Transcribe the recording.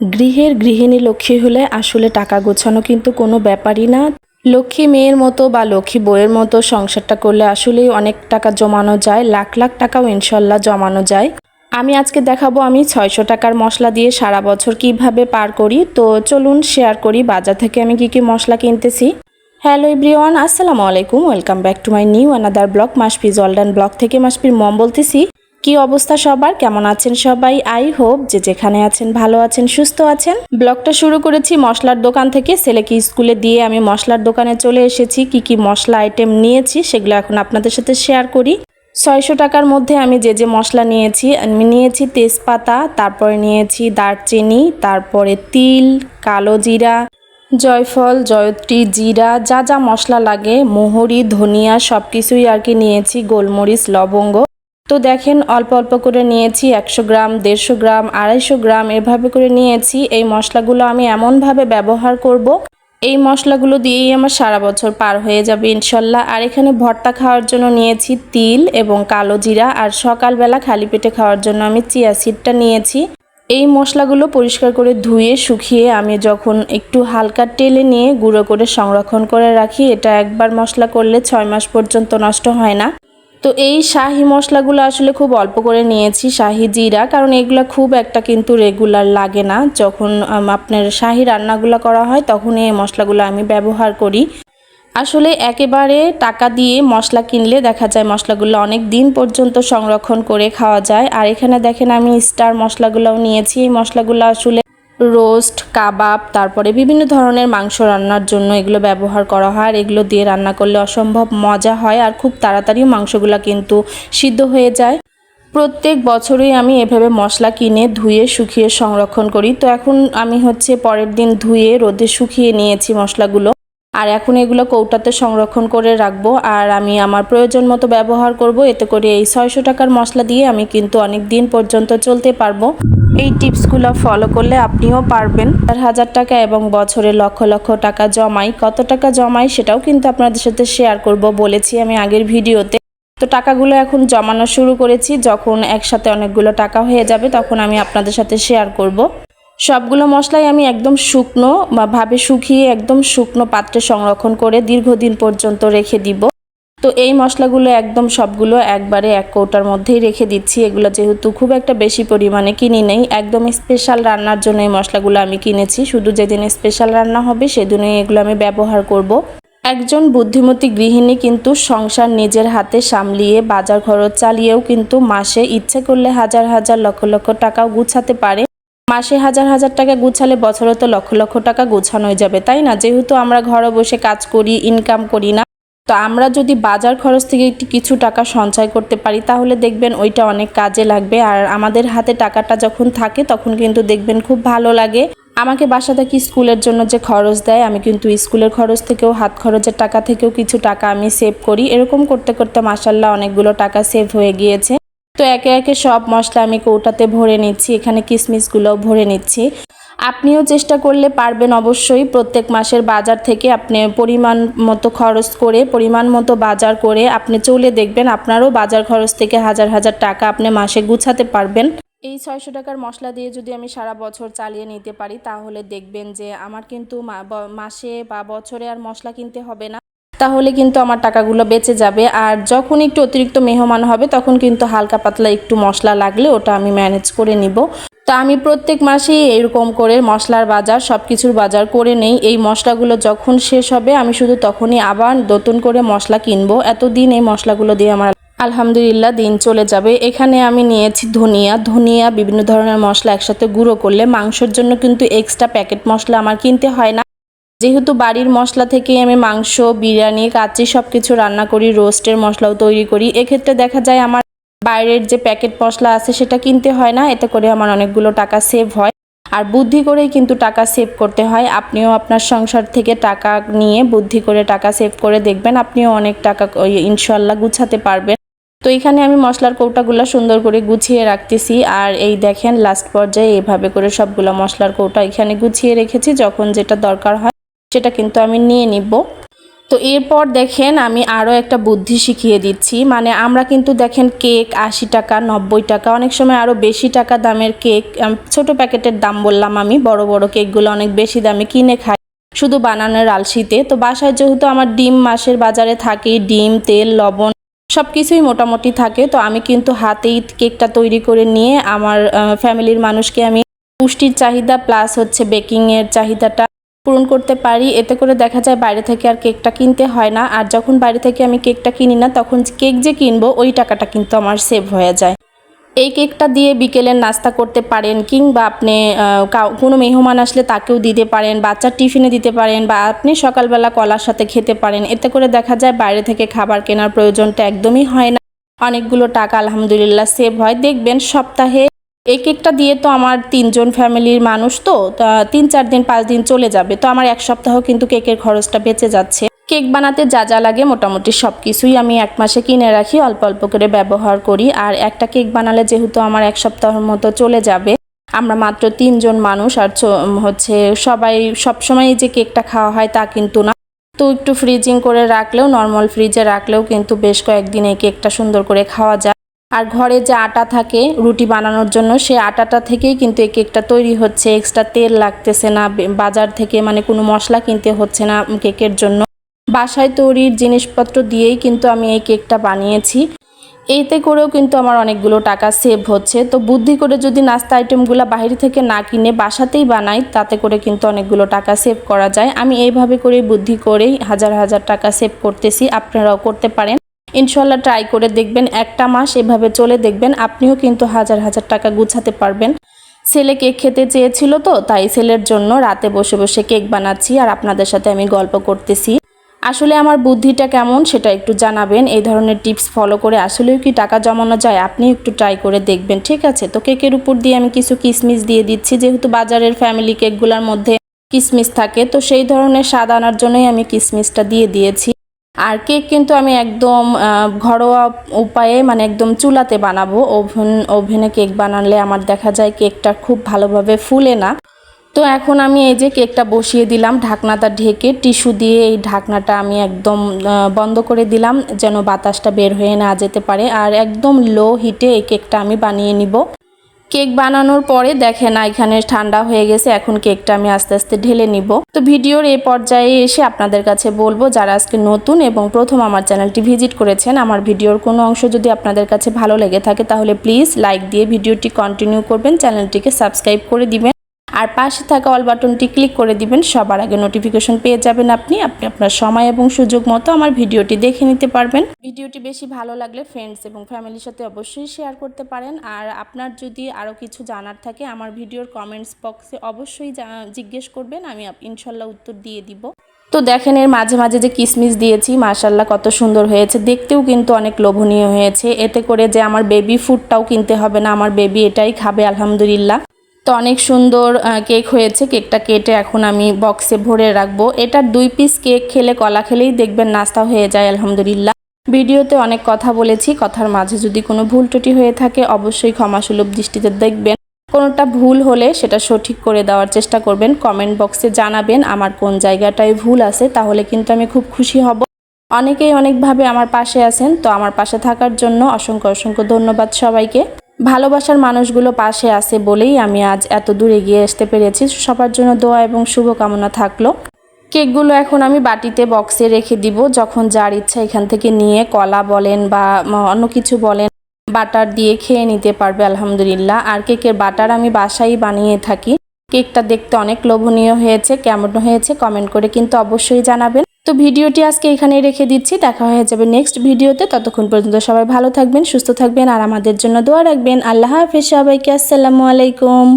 গৃহের গৃহিণী লক্ষ্মী হলে আসলে টাকা গোছানো কিন্তু কোনো ব্যাপারই না। লক্ষ্মী মেয়ের মতো বা লক্ষ্মী বউয়ের মতো সংসারটা করলে আসলেই অনেক টাকা জমানো যায়, লাখ লাখ টাকাও ইনশাল্লাহ জমানো যায়। আমি আজকে দেখাবো আমি 600 টাকার মশলা দিয়ে সারা বছর কিভাবে পার করি। তো চলুন শেয়ার করি বাজার থেকে আমি কি কি মশলা কিনতেছি। হ্যালো এভরিওয়ান, আসসালামু আলাইকুম, welcome back to my new another blog. মাসপি জলডান ব্লগ থেকে মাসপির মম বলতেছি। কি অবস্থা সবার, কেমন আছেন সবাই? আই হোপ যে যেখানে আছেন ভালো আছেন, সুস্থ আছেন। ব্লগটা শুরু করেছি মশলার দোকান থেকে। ছেলেকে স্কুলে দিয়ে আমি মশলার দোকানে চলে এসেছি। কি কি মশলা আইটেম নিয়েছি সেগুলো এখন আপনাদের সাথে শেয়ার করি। 600 টাকার মধ্যে আমি যে মশলা নিয়েছি, আমি নিয়েছি তেজপাতা, তারপরে নিয়েছি দারচিনি, তারপরে তিল, কালো জিরা, জয়ফল, জয়ত্রী, জিরা, যা যা মশলা লাগে, মোহরি, ধনিয়া সব কিছুই আর কি নিয়েছি, গোলমরিচ, লবঙ্গ। তো দেখেন অল্প অল্প করে নিয়েছি, 100 গ্রাম, 150 গ্রাম, 250 গ্রাম এভাবে করে নিয়েছি। এই মশলাগুলো আমি এমনভাবে ব্যবহার করব, এই মশলাগুলো দিয়েই আমার সারা বছর পার হয়ে যাবে ইনশাল্লাহ। আর এখানে ভর্তা খাওয়ার জন্য নিয়েছি তিল এবং কালো জিরা, আর সকালবেলা খালি পেটে খাওয়ার জন্য আমি চিয়া সিডটা নিয়েছি। এই মশলাগুলো পরিষ্কার করে ধুয়ে শুকিয়ে আমি যখন একটু হালকা টেলে নিয়ে গুঁড়ো করে সংরক্ষণ করে রাখি, এটা একবার মশলা করলে 6 মাস পর্যন্ত নষ্ট হয় না। তো এই শাহি মশলাগুলো আসলে খুব অল্প করে নিয়েছি, শাহি জিরা, কারণ এগুলো খুব একটা কিন্তু রেগুলার লাগে না। যখন আপনার শাহি রান্নাগুলো করা হয় তখন এই মশলাগুলো আমি ব্যবহার করি। আসলে একেবারে টাকা দিয়ে মশলা কিনলে দেখা যায় মশলাগুলো অনেক দিন পর্যন্ত সংরক্ষণ করে খাওয়া যায়। আর এখানে দেখেন আমি স্টার মশলাগুলোও নিয়েছি। এই মশলাগুলো আসলে রোস্ট, কাবাব, তারপরে বিভিন্ন ধরনের মাংস রান্নার জন্য এগুলো ব্যবহার করা হয়। আর এগুলো দিয়ে রান্না করলে অসম্ভব মজা হয়, আর খুব তাড়াতাড়িও মাংসগুলো কিন্তু সিদ্ধ হয়ে যায়। প্রত্যেক বছরই আমি এভাবে মশলা কিনে ধুয়ে শুকিয়ে সংরক্ষণ করি। তো এখন আমি পরের দিন ধুয়ে রোদে শুকিয়ে নিয়েছি মশলাগুলো, আর এখন এগুলো কৌটাতে সংরক্ষণ করে রাখবো। আর আমি আমার প্রয়োজন মতো ব্যবহার করব। এতে করে এই 600 টাকার মশলা দিয়ে আমি কিন্তু অনেক দিন পর্যন্ত চলতে পারবো। এই টিপসগুলো ফলো করলে আপনিও পারবেন। 1000 টাকা এবং বছরে লক্ষ লক্ষ টাকা জমাই, কত টাকা জমাই সেটাও কিন্তু আপনাদের সাথে শেয়ার করব বলেছি আমি আগের ভিডিওতে। তো টাকাগুলো এখন জমানো শুরু করেছি, যখন একসাথে অনেকগুলো টাকা হয়ে যাবে তখন আমি আপনাদের সাথে শেয়ার করব। সবগুলো মশলাই আমি একদম শুকনো ভাবে শুকিয়ে একদম শুকনো পাত্রে সংরক্ষণ করে দীর্ঘদিন পর্যন্ত রেখে দিব। তো এই মশলাগুলো একদম সবগুলো একবারে এক কৌটার মধ্যেই রেখে দিচ্ছি। এগুলো যেহেতু খুব একটা বেশি পরিমাণে কিনি নেই, একদম স্পেশাল রান্নার জন্য এই মশলাগুলো আমি কিনেছি। শুধু যেদিন স্পেশাল রান্না হবে সেদিনই এগুলো আমি ব্যবহার করব। একজন বুদ্ধিমতী গৃহিণী কিন্তু সংসার নিজের হাতে সামলিয়ে বাজার খরচ চালিয়েও কিন্তু মাসে ইচ্ছে করলে হাজার হাজার লক্ষ লক্ষ টাকাও গুছাতে পারে। মাসে হাজার হাজার টাকা গুছালে বছরে তো লক্ষ লক্ষ টাকা গোছানোই যাবে, তাই না? যেহেতু আমরা ঘরে বসে কাজ করি, ইনকাম করি না, তো আমরা যদি বাজার খরচ থেকে একটু কিছু টাকা সঞ্চয় করতে পারি তাহলে দেখবেন ওইটা অনেক কাজে লাগবে। আর আমাদের হাতে টাকাটা যখন থাকে তখন কিন্তু দেখবেন খুব ভালো লাগে। আমাকে বাসা থেকে স্কুলের জন্য যে খরচ দেয়, আমি কিন্তু স্কুলের খরচ থেকেও, হাত খরচের টাকা থেকেও কিছু টাকা আমি সেভ করি। এরকম করতে করতে মাশাআল্লাহ অনেকগুলো টাকা সেভ হয়ে গিয়েছে। তো একে একে সব মশলা আমি কৌটাতে ভরে নিচ্ছি, এখানে কিশমিশগুলোও ভরে নিচ্ছি। আপনিও চেষ্টা করলে পারবেন অবশ্যই। প্রত্যেক মাসের বাজার থেকে আপনি পরিমাণ মতো খরচ করে, পরিমাণ মতো বাজার করে আপনি চলে দেখবেন আপনারও বাজার খরচ থেকে হাজার হাজার টাকা আপনি মাসে গুছাতে পারবেন। এই 600 টাকার মশলা দিয়ে যদি আমি সারা বছর চালিয়ে নিতে পারি তাহলে দেখবেন যে আমার কিন্তু মাসে বা বছরে আর মশলা কিনতে হবে না। তাহলে কিন্তু আমার টাকাগুলো বেঁচে যাবে। আর যখন একটু অতিরিক্ত মেহমান হবে তখন কিন্তু হালকা পাতলা একটু মশলা লাগলে ওটা আমি ম্যানেজ করে নিব। তা আমি প্রত্যেক মাসেই এরকম করে মশলার বাজার, সব কিছুর বাজার করে নেই। এই মশলাগুলো যখন শেষ হবে আমি শুধু তখনই আবার নতুন করে মশলা কিনবো। এতদিন এই মশলাগুলো দিয়ে আমার আলহামদুলিল্লাহ দিন চলে যাবে। এখানে আমি নিয়েছি ধনিয়া, বিভিন্ন ধরনের মশলা একসাথে গুঁড়ো করলে মাংসের জন্য কিন্তু এক্সট্রা প্যাকেট মশলা আমার কিনতে হয় না। যেহেতু বাড়ির মশলা থেকেই আমি মাংস, বিরিয়ানি, কাচ্চি সব কিছু রান্না করি, রোস্টের মশলাও তৈরি করি, এক্ষেত্রে দেখা যায় আমার বাইরের যে প্যাকেট মশলা আছে সেটা কিনতে হয় না। এতে করে আমার অনেকগুলো টাকা সেভ হয়। আর বুদ্ধি করেই কিন্তু টাকা সেভ করতে হয়। আপনিও আপনার সংসার থেকে টাকা নিয়ে বুদ্ধি করে টাকা সেভ করে দেখবেন, আপনিও অনেক টাকা ইনশাল্লাহ গুছাতে পারবেন। তো এখানে আমি মশলার কৌটাগুলো সুন্দর করে গুছিয়ে রাখতেছি। আর এই দেখেন লাস্ট পর্যায়ে এভাবে করে সবগুলো মশলার কৌটা এখানে গুছিয়ে রেখেছি। যখন যেটা দরকার হয় সেটা কিন্তু আমি নিয়ে নিব। তো এরপর দেখেন আমি আরও একটা বুদ্ধি শিখিয়ে দিচ্ছি। মানে আমরা কিন্তু দেখেন কেক 80 টাকা 90 টাকা অনেক সময় আরও বেশি টাকা দামের কেক, ছোট প্যাকেটের দাম বললাম আমি, বড় বড় কেকগুলো অনেক বেশি দামে কিনে খাই শুধু বানানোর আলসিতে। তো বাসায় যেহেতু আমার ডিম মাসের বাজারে থাকে, ডিম তেল লবণ সব কিছুই মোটামুটি থাকে, তো আমি কিন্তু হাতেই কেকটা তৈরি করে নিয়ে আমার ফ্যামিলির মানুষকে আমি পুষ্টির চাহিদা প্লাস হচ্ছে বেকিংয়ের চাহিদাটা পূরণ করতে পারি। এতে করে দেখা যায় বাইরে থেকে আর কেকটা কিনতে হয় না। আর যখন বাইরে থেকে আমি কেকটা কিনি না, তখন কেক যে কিনবো ওই টাকাটা কিন্তু আমার সেভ হয়ে যায়। এই কেকটা দিয়ে বিকেলের নাস্তা করতে পারেন, কিংবা আপনি কোনো মেহমান আসলে তাকেও দিতে পারেন, বাচ্চার টিফিনে দিতে পারেন, বা আপনি সকালবেলা কলার সাথে খেতে পারেন। এতে করে দেখা যায় বাইরে থেকে খাবার কেনার প্রয়োজনটা একদমই হয় না, অনেকগুলো টাকা আলহামদুলিল্লাহ সেভ হয়। দেখবেন সপ্তাহে এই কেকটা দিয়ে তো আমার 3 জন ফ্যামিলির মানুষ, তো 3-4 দিন 5 দিন চলে যাবে, তো আমার এক সপ্তাহ কিন্তু কেকের খরচটা বেঁচে যাচ্ছে। কেক বানাতে যা যা লাগে মোটামুটি সব কিছুই আমি 1 মাসে কিনে রাখি, অল্প অল্প করে ব্যবহার করি। আর একটা কেক বানালে যেহেতু আমার এক সপ্তাহের মতো চলে যাবে, আমরা মাত্র 3 জন মানুষ, আর হচ্ছে সবাই সবসময় যে কেকটা খাওয়া হয় তা কিন্তু না। তো একটু ফ্রিজিং করে রাখলেও, নর্মাল ফ্রিজে রাখলেও কিন্তু বেশ কয়েকদিন এই কেকটা সুন্দর করে খাওয়া যায়। আর ঘরে যে আটা থাকে রুটি বানানোর জন্য, সেই আটাটা থেকেই কিন্তু এই কেকটা তৈরি হচ্ছে, এক্সট্রা তেল লাগতেছে না বাজার থেকে, মানে কোনো মশলা কিনতে হচ্ছে না কেকের জন্য। বাসায় তৈরির জিনিসপত্র দিয়েই কিন্তু আমি এই কেকটা বানিয়েছি। এতে করেও কিন্তু আমার অনেকগুলো টাকা সেভ হচ্ছে। তো বুদ্ধি করে যদি নাস্তা আইটেমগুলো বাইরে থেকে না কিনে বাসাতেই বানাই, তাতে করে কিন্তু অনেকগুলো টাকা সেভ করা যায়। আমি এইভাবে করেই বুদ্ধি করেই হাজার হাজার টাকা সেভ করতেছি, আপনারাও করতে পারেন। ইনশাল্লাহ ট্রাই করে দেখবেন, একটা মাস এভাবে চলে দেখবেন আপনিও কিন্তু হাজার হাজার টাকা গুছাতে পারবেন। ছেলে কেক খেতে চেয়েছিল, তো তাই ছেলের জন্য রাতে বসে বসে কেক বানাচ্ছি আর আপনাদের সাথে আমি গল্প করতেছি। আসলে আমার বুদ্ধিটা কেমন সেটা একটু জানাবেন। এই ধরনের টিপস ফলো করে আসলেও কি টাকা জমানো যায়, আপনি একটু ট্রাই করে দেখবেন, ঠিক আছে? তো কেকের উপর দিয়ে আমি কিছু কিশমিশ দিয়ে দিচ্ছি, যেহেতু বাজারের ফ্যামিলি কেকগুলোর মধ্যে কিশমিশ থাকে, তো সেই ধরনের স্বাদ আনার জন্যই আমি কিশমিশটা দিয়ে দিয়েছি। আর কেক কিন্তু আমি একদম ঘরোয়া উপায়ে, মানে একদম চুলাতে বানাবো। ওভেনে কেক বানালে আমার দেখা যায় কেকটা খুব ভালোভাবে ফুলে না। তো এখন আমি এই যে কেকটা বসিয়ে দিলাম, ঢাকনাটা ঢেকে টিস্যু দিয়ে এই ঢাকনাটা আমি একদম বন্ধ করে দিলাম, যেন বাতাসটা বের হয়ে না যেতে পারে। আর একদম লো হিটে এই কেকটা আমি বানিয়ে নিব। কেক বানানোর পরে দেখেন এখানে ঠান্ডা হয়ে গেছে, এখন কেকটা আমি আস্তে আস্তে ঢেলে নিব। তো ভিডিওর এই পর্যায়ে এসে আপনাদের কাছে বলবো, যারা আজকে নতুন এবং প্রথম আমার চ্যানেলটি ভিজিট করেছেন, আমার ভিডিওর কোনো অংশ যদি আপনাদের কাছে ভালো লেগে থাকে তাহলে প্লিজ লাইক দিয়ে ভিডিওটি কন্টিনিউ করবেন, চ্যানেলটিকে সাবস্ক্রাইব করে দিবেন, আর পাশে থাকা অল বাটনটি ক্লিক করে দিবেন। সবার আগে নোটিফিকেশন পেয়ে যাবেন আপনি আপনার সময় এবং সুযোগ মতো আমার ভিডিওটি দেখে নিতে পারবেন। ভিডিওটি বেশি ভালো লাগলে ফ্রেন্ডস এবং ফ্যামিলির সাথে অবশ্যই শেয়ার করতে পারেন। আর আপনার যদি আরও কিছু জানার থাকে আমার ভিডিওর কমেন্টস বক্সে অবশ্যই জিজ্ঞেস করবেন, আমি ইনশাল্লাহ উত্তর দিয়ে দিব। তো দেখেন এর মাঝে মাঝে যে কিশমিশ দিয়েছি, মাশাল্লাহ কত সুন্দর হয়েছে, দেখতেও কিন্তু অনেক লোভনীয় হয়েছে। এতে করে যে আমার বেবি ফুডটাও কিনতে হবে না, আমার বেবি এটাই খাবে আলহামদুলিল্লাহ। তো অনেক সুন্দর কেক হয়েছে। কেকটা কেটে এখন আমি বক্সে ভরে রাখবো। এটার 2 পিস কেক খেলে, কলা খেলেই দেখবেন নাস্তা হয়ে যায় আলহামদুলিল্লাহ। ভিডিওতে অনেক কথা বলেছি, কথার মাঝে যদি কোনো ভুল ত্রুটি হয়ে থাকে অবশ্যই ক্ষমাসুলভ দৃষ্টিতে দেখবেন। কোনোটা ভুল হলে সেটা সঠিক করে দেওয়ার চেষ্টা করবেন। কমেন্ট বক্সে জানাবেন আমার কোন জায়গাটায় ভুল আছে, তাহলে কিন্তু আমি খুব খুশি হব। অনেকেই অনেকভাবে আমার পাশে আছেন, তো আমার পাশে থাকার জন্য অসংখ্য অসংখ্য ধন্যবাদ সবাইকে। ভালোবাসার মানুষগুলো পাশে আছে বলেই আমি আজ এত দূর এগিয়ে আসতে পেরেছি। সবার জন্য দোয়া এবং শুভকামনা থাকলো। কেকগুলো এখন আমি বাটিতে বক্সে রেখে দিব, যখন যার ইচ্ছা এখান থেকে নিয়ে কলা বলেন বা অন্য কিছু বলেন বাটার দিয়ে খেয়ে নিতে পারবে আলহামদুলিল্লাহ। আর কেকের বাটার আমি বাসায় বানিয়ে থাকি। কেকটা দেখতে অনেক লোভনীয় হয়েছে, কেমন হয়েছে কমেন্ট করে কিন্তু অবশ্যই জানাবেন। তো ভিডিওটি আজকে এখানেই রেখে দিচ্ছি, দেখা হয়ে যাবে নেক্সট ভিডিওতে। ততক্ষণ পর্যন্ত সবাই ভালো থাকবেন, সুস্থ থাকবেন আর আমাদের জন্য দোয়া রাখবেন। আল্লাহ হাফেজ সবাইকে, আসসালামু আলাইকুম।